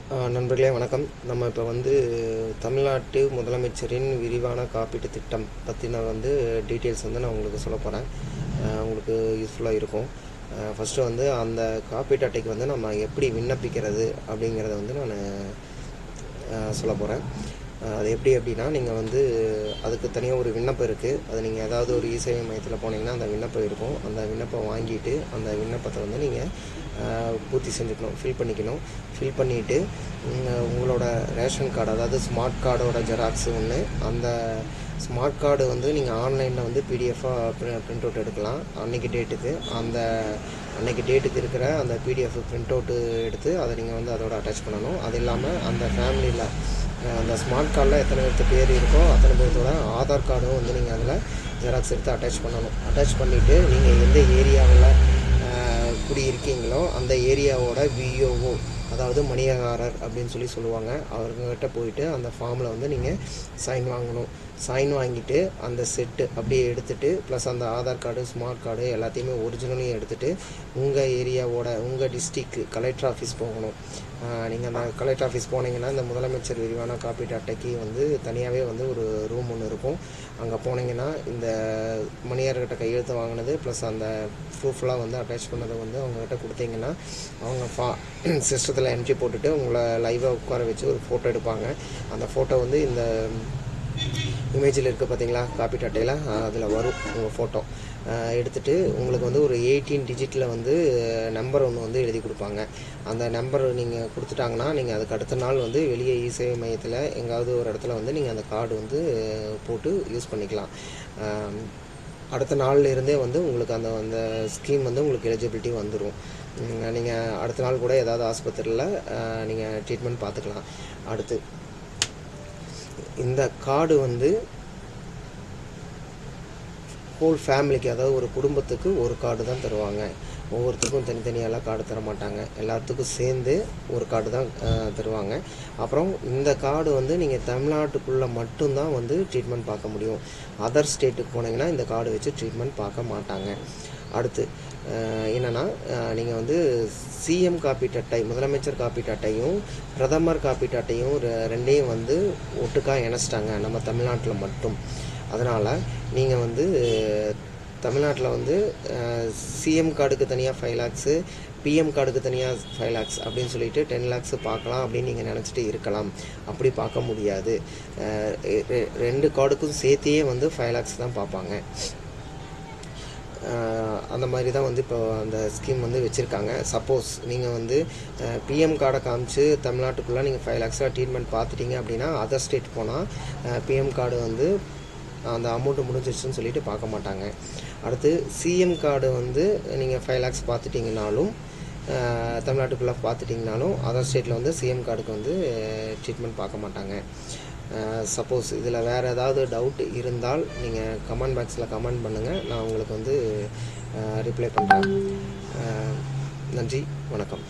நண்பர்களே வணக்கம். நம்ம இப்போ வந்து தமிழ்நாட்டு முதலமைச்சரின் விரிவான காப்பீட்டு திட்டம் பற்றின டீட்டெயில்ஸ் நான் உங்களுக்கு சொல்ல போகிறேன். உங்களுக்கு யூஸ்ஃபுல்லாக இருக்கும். ஃபஸ்ட்டு அந்த காப்பீட்டு அட்டைக்கு நம்ம எப்படி விண்ணப்பிக்கிறது அப்படிங்கிறத நான் சொல்ல போகிறேன். அது எப்படி அப்படின்னா, நீங்கள் அதுக்கு தனியாக ஒரு விண்ணப்பம் இருக்குது. அது நீங்கள் ஏதாவது ஒரு இ-சேவை மையத்தில் போனீங்கன்னா அந்த விண்ணப்பம் இருக்கும். அந்த விண்ணப்பம் வாங்கிட்டு அந்த விண்ணப்பத்தை நீங்கள் பூர்த்தி செஞ்சுக்கணும், ஃபில் பண்ணிக்கணும். ஃபில் பண்ணிவிட்டு உங்களோட ரேஷன் கார்டு, அதாவது ஸ்மார்ட் கார்டோட ஜெராக்ஸு ஒன்று, அந்த ஸ்மார்ட் கார்டு நீங்கள் ஆன்லைனில் பிடிஎஃபாக பிரிண்ட் அவுட் எடுக்கலாம். அன்றைக்கி டேட்டுக்கு இருக்கிற அந்த பிடிஎஃப் பிரிண்ட் அவுட்டு எடுத்து அதை நீங்கள் அதோட அட்டாச் பண்ணணும். அது இல்லாமல் அந்த ஃபேமிலியில் அந்த ஸ்மார்ட் கார்டில் எத்தனை பேர் இருக்கோ அத்தனை பேர்த்தோட ஆதார் கார்டும் நீங்கள் அதில் ஜெராக்ஸ் எடுத்து அட்டாச் பண்ணணும். அட்டாச் பண்ணிவிட்டு நீங்கள் எந்த ஏரியாவில் குடியிருக்கீங்களோ அந்த ஏரியாவோட விஓஓ, அதாவது மணியகாரர் அப்படின்னு சொல்லுவாங்க, அவர்கிட்ட போயிட்டு அந்த ஃபார்மில் நீங்கள் சைன் வாங்கணும். சைன் வாங்கிட்டு அந்த செட்டு அப்படியே எடுத்துகிட்டு, ப்ளஸ் அந்த ஆதார் கார்டு, ஸ்மார்ட் கார்டு எல்லாத்தையுமே ஒரிஜினலையும் எடுத்துகிட்டு உங்கள் ஏரியாவோட, உங்கள் டிஸ்ட்ரிக்ட் கலெக்டர் ஆஃபீஸ் போகணும். நீங்கள் அந்த கலெக்டர் ஆஃபீஸ் போனீங்கன்னா இந்த முதலமைச்சர் விரிவான காப்பீட்டு அட்டைக்கு தனியாகவே ஒரு ரூம் ஒன்று இருக்கும். அங்கே போனீங்கன்னா இந்த மணியார்கிட்ட கையெழுத்து வாங்கினது ப்ளஸ் அந்த ப்ரூஃப்லாம் அட்டாச் பண்ணதை அவங்கக்கிட்ட கொடுத்தீங்கன்னா அவங்க சிஸ்டத்தில் என்ட்ரி போட்டுட்டு உங்களை லைவாக உட்கார வச்சு ஒரு ஃபோட்டோ எடுப்பாங்க. அந்த ஃபோட்டோ இந்த இமேஜில் இருக்குது பார்த்தீங்களா, காப்பீட்டு அட்டையில் அதில் வரும் உங்கள் ஃபோட்டோ. எடுத்துகிட்டு உங்களுக்கு ஒரு 18 டிஜிட்டில் நம்பர் ஒன்று எழுதி கொடுப்பாங்க. அந்த நம்பர் நீங்கள் கொடுத்துட்டாங்கன்னா நீங்கள் அதுக்கு அடுத்த நாள் வெளியே இ-சேவை மையத்தில் எங்காவது ஒரு இடத்துல நீங்கள் அந்த கார்டு போட்டு யூஸ் பண்ணிக்கலாம். அடுத்த நாள்லேருந்தே உங்களுக்கு அந்த ஸ்கீம் உங்களுக்கு எலிஜிபிலிட்டி வந்துடும். நீங்கள் அடுத்த நாள் கூட ஏதாவது ஆஸ்பத்திரியில் நீங்கள் ட்ரீட்மெண்ட் பார்த்துக்கலாம். அடுத்து இந்த கார்டு ஹோல் ஃபேமிலிக்கு, அதாவது ஒரு குடும்பத்துக்கு ஒரு கார்டு தான் தருவாங்க. ஒவ்வொருத்தருக்கும் தனித்தனியெல்லாம் கார்டு தர மாட்டாங்க. எல்லாத்துக்கும் சேர்ந்து ஒரு கார்டு தான் தருவாங்க. அப்புறம் இந்த கார்டு நீங்கள் தமிழ்நாட்டுக்குள்ளே மட்டும்தான் ட்ரீட்மெண்ட் பார்க்க முடியும். அதர் ஸ்டேட்டுக்கு போனீங்கன்னா இந்த கார்டு வச்சு ட்ரீட்மெண்ட் பார்க்க மாட்டாங்க. அடுத்து என்னென்னா, நீங்கள் சிஎம் காப்பீட்டு அட்டை, முதலமைச்சர் காப்பீட்டு அட்டையும் பிரதமர் காப்பீட்டு அட்டையும் ரெண்டையும் ஒட்டுக்காக இணைச்சிட்டாங்க நம்ம தமிழ்நாட்டில் மட்டும். அதனால் நீங்கள் தமிழ்நாட்டில் சிஎம் கார்டுக்கு தனியாக 5 lakhs, பிஎம் கார்டுக்கு தனியாக 5 lakhs அப்படின்னு சொல்லிட்டு 10 lakhs பார்க்கலாம் அப்படின்னு நீங்கள் நினச்சிட்டு இருக்கலாம். அப்படி பார்க்க முடியாது. ரெண்டு கார்டுக்கும் சேர்த்தியே 5 lakhs தான் பார்ப்பாங்க. அந்த மாதிரி தான் இப்போ அந்த ஸ்கீம் வச்சுருக்காங்க. சப்போஸ் நீங்கள் பிஎம் கார்டை காமிச்சு தமிழ்நாட்டுக்குள்ளே நீங்கள் 5 lakhs ட்ரீட்மெண்ட் பார்த்துட்டீங்க அப்படின்னா அதர் ஸ்டேட் போனால் பிஎம் கார்டு அந்த அமௌண்ட்டு முடிஞ்சிருச்சுன்னு சொல்லிட்டு பார்க்க மாட்டாங்க. அடுத்து சிஎம் கார்டு நீங்கள் 5 lakhs பார்த்துட்டிங்கனாலும், தமிழ்நாட்டுக்குள்ளே பார்த்துட்டிங்கனாலும் அதர் ஸ்டேட்டில் சிஎம் கார்டுக்கு ட்ரீட்மெண்ட் பார்க்க மாட்டாங்க. சப்போஸ் இதில் வேறு ஏதாவது டவுட் இருந்தால் நீங்கள் கமெண்ட் பாக்ஸில் கமெண்ட் பண்ணுங்கள். நான் உங்களுக்கு ரிப்ளை பண்ணுறேன். நன்றி, வணக்கம்.